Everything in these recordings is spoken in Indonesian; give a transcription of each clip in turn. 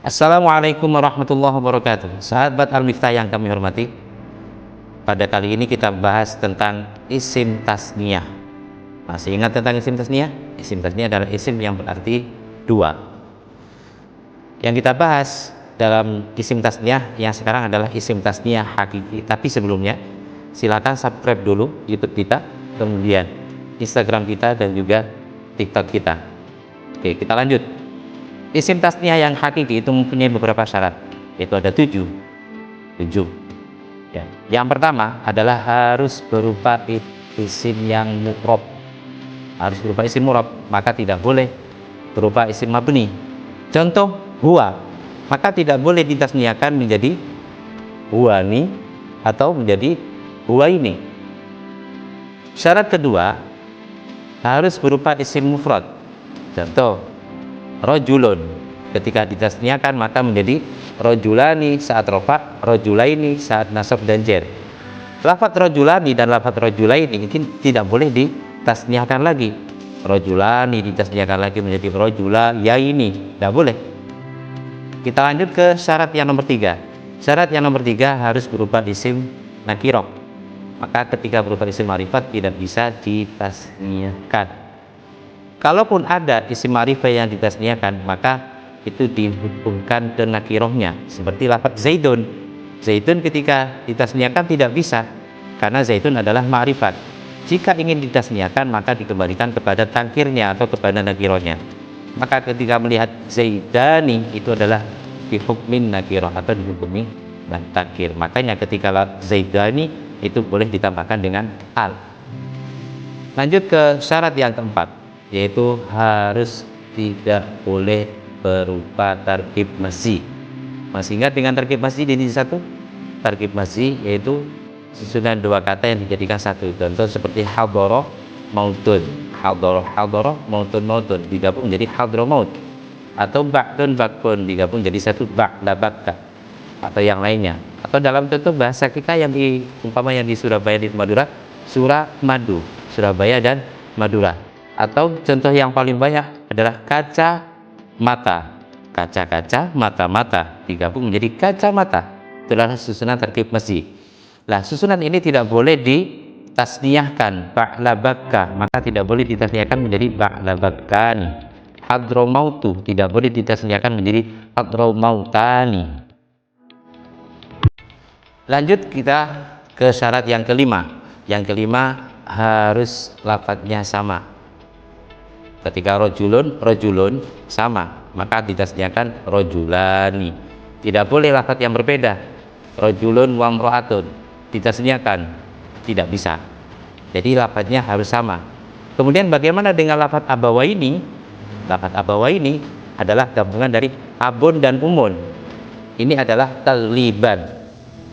Assalamualaikum warahmatullahi wabarakatuh. Sahabat Al-Miftah yang kami hormati, pada kali ini kita bahas tentang isim tasniyah. Masih ingat tentang isim tasniyah? Isim tasniyah adalah isim yang berarti dua. Yang kita bahas dalam isim tasniyah yang sekarang adalah isim tasniyah hakiki. Tapi sebelumnya silakan subscribe dulu YouTube kita, kemudian Instagram kita, dan juga TikTok kita. Oke, kita lanjut. Isim tasniyah yang hakiki itu mempunyai beberapa syarat, yaitu ada tujuh. Ya. Yang pertama adalah harus berupa isim yang mu'rab. Harus berupa isim mu'rab, maka tidak boleh berupa isim mabni. Contoh huwa, maka tidak boleh ditasniyahkan menjadi huwani atau menjadi huwaini. Syarat kedua harus berupa isim mufrad. Contoh rojulun, ketika ditasniyahkan maka menjadi rojulani saat rofa, rojulaini saat nasab dan jer. Lafaz rojulani dan lafaz rojulaini ini tidak boleh ditasniyahkan lagi. Rojulani ditasniyahkan lagi menjadi rojulayaini, tidak boleh. Kita lanjut ke syarat yang nomor tiga. Syarat yang nomor tiga harus berupa isim nakiroh, maka ketika berupa isim ma'rifat tidak bisa ditasniyahkan. Kalaupun ada isim ma'rifah yang ditasniyahkan, maka itu dihubungkan ke nakirohnya, seperti lafaz zaidun. Zaidun ketika ditasniyahkan tidak bisa, karena zaidun adalah ma'rifat. Jika ingin ditasniyahkan maka dikembalikan kepada tangkirnya atau kepada nakirohnya. Maka ketika melihat zaidani itu adalah dihukmin nakiroh atau dihukumi tangkir. Makanya ketika zaidani itu boleh ditambahkan dengan al. Lanjut ke syarat yang keempat, yaitu harus tidak boleh berupa tarkib masih. Masih ingat dengan tarkib masih ini satu? Tarkib masih yaitu susunan dua kata yang dijadikan satu. Contoh seperti hadoroh mautun, hadoroh mautun digabung menjadi hadroh maut, atau ba'dun bakun digabung jadi satu ba'da bakka, atau yang lainnya. Atau dalam contoh bahasa kita yang yang di Surabaya, di Madura, surah madu, Surabaya dan Madura. Atau contoh yang paling banyak adalah kaca mata, kaca-kaca, mata-mata digabung menjadi kacamata. Itulah susunan tarkib masih. Nah, susunan ini tidak boleh ditasniyahkan ba'labakka, maka tidak boleh ditasniyahkan menjadi ba'labakkan. Hadromautu tidak boleh ditasniyahkan menjadi hadromautani. Lanjut kita ke syarat yang kelima. Yang kelima harus lafadznya sama. Ketika rojulun sama, maka ditasniyahkan rojulani. Tidak boleh lafadz yang berbeda. Rojulun wa imra'atun ditasniyahkan, tidak bisa. Jadi lafadznya harus sama. Kemudian bagaimana dengan lafadz abawaini? Lafadz abawaini adalah gabungan dari abun dan umun. Ini adalah tagliban,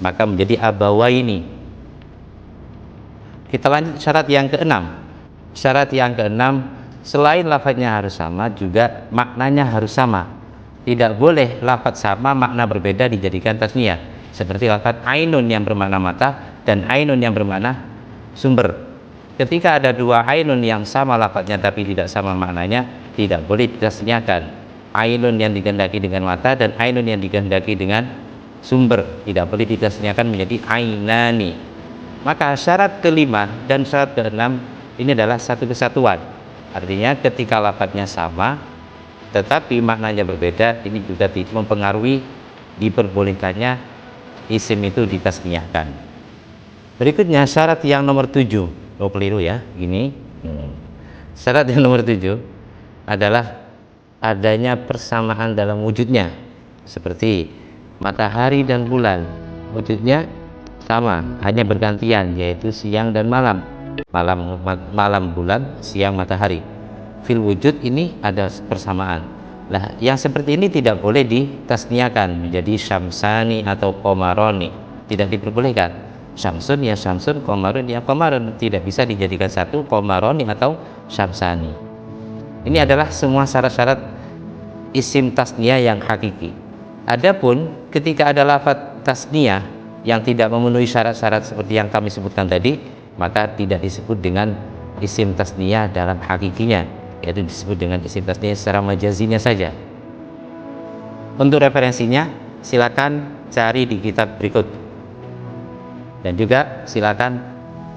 maka menjadi abawaini. Kita lanjut syarat yang keenam. Syarat yang keenam, selain lafadznya harus sama, juga maknanya harus sama. Tidak boleh lafadz sama makna berbeda dijadikan tasniyah, seperti lafadz ainun yang bermakna mata dan ainun yang bermakna sumber. Ketika ada dua ainun yang sama lafadznya tapi tidak sama maknanya, tidak boleh ditasniyahkan. Ainun yang dikehendaki dengan mata dan ainun yang dikehendaki dengan sumber tidak boleh ditasniyahkan menjadi ainani. Maka syarat kelima dan syarat keenam ini adalah satu kesatuan. Artinya ketika lafadznya sama tetapi maknanya berbeda, ini juga tidak mempengaruhi diperbolehkannya isim itu ditasniyahkan. Berikutnya syarat yang nomor 7. Oh, keliru ya, gini. Syarat yang nomor 7 adalah adanya persamaan dalam wujudnya, seperti matahari dan bulan. Wujudnya sama, hanya bergantian, yaitu siang dan malam. Malam bulan, siang matahari. Fil wujud ini ada persamaan. Nah, yang seperti ini tidak boleh ditasniyahkan menjadi syamsani atau komaroni, tidak diperbolehkan. Syamsun ya syamsun, komarun ya komarun, tidak bisa dijadikan satu komaroni atau syamsani. Ini adalah semua syarat-syarat isim tasniyah yang hakiki. Adapun ketika ada lafadz tasniyah yang tidak memenuhi syarat-syarat seperti yang kami sebutkan tadi, maka tidak disebut dengan isim tasniyah dalam hakikinya, yaitu disebut dengan isim tasniyah secara majazinya saja. Untuk referensinya silakan cari di kitab berikut. Dan juga silakan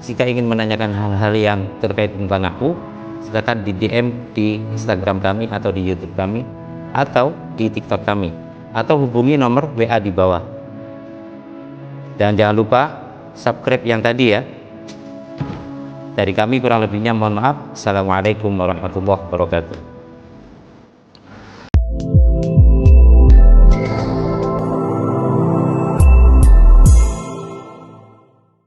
jika ingin menanyakan hal-hal yang terkait tentang aku, silakan di DM di Instagram kami atau di YouTube kami atau di TikTok kami, atau hubungi nomor WA di bawah. Dan jangan lupa subscribe yang tadi ya. Dari kami kurang lebihnya mohon maaf. Assalamualaikum warahmatullahi wabarakatuh.